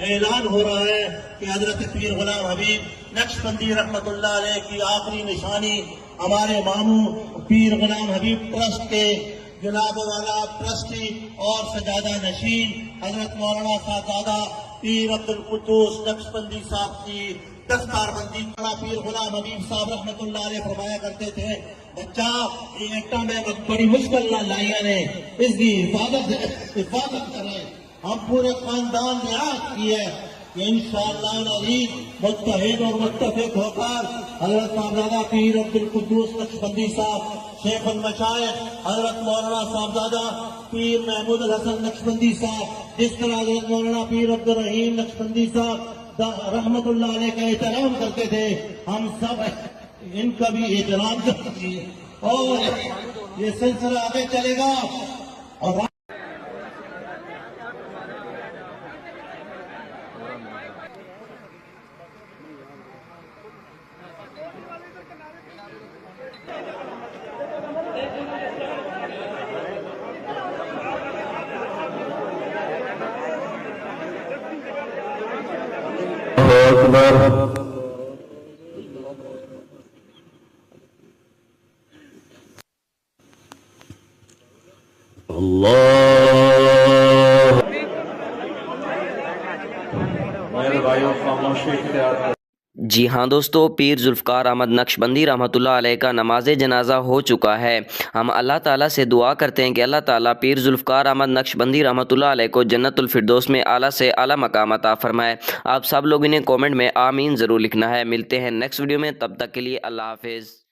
اعلان ہو رہا ہے کہ حضرت پیر غلام حبیب نقشبندی رحمت اللہ علیہ کی آخری نشانی ہمارے ماموں پیر غلام حبیب ٹرسٹ کے جناب والا ٹرسٹی اور سجادہ نشین حضرت مولانا صاحبزادہ پیر عبد القدوس نقشبندی صاحب کی دستار بندی پیر غلام حبیب صاحب رحمت اللہ علیہ فرمایا کرتے تھے، بچہ یہ ایکٹا میں بڑی مشکل نہ لائیا نے اس کی حفاظت کریں. ہم پورے خاندان نے عہد کی ہے کہ انشاءاللہ العزیز متحد اور متفق ہو کر حضرت صاحبزادہ پیر عبد القدوس نقشبندی صاحب، شیخ المشائخ حضرت مولانا صاحبزادہ پیر محمود الحسن نقشبندی صاحب، جس طرح حضرت مولانا پیر عبد الرحیم نقشبندی صاحب رحمت اللہ علیہ کا احترام کرتے تھے، ہم سب ان کا بھی احترام کرتے ہیں اور یہ سلسلہ آگے چلے گا. اور اللہ میرے بھائیوں خاموشی اختیار. جی ہاں دوستو، پیر ذوالفقار احمد نقشبندی رحمۃ اللہ علیہ کا نماز جنازہ ہو چکا ہے. ہم اللہ تعالیٰ سے دعا کرتے ہیں کہ اللہ تعالیٰ پیر ذوالفقار احمد نقشبندی رحمۃ اللہ علیہ کو جنت الفردوس میں اعلیٰ سے اعلیٰ مقام عطا فرمائے. آپ سب لوگوں نے کومنٹ میں آمین ضرور لکھنا ہے. ملتے ہیں نیکسٹ ویڈیو میں، تب تک کے لیے اللہ حافظ.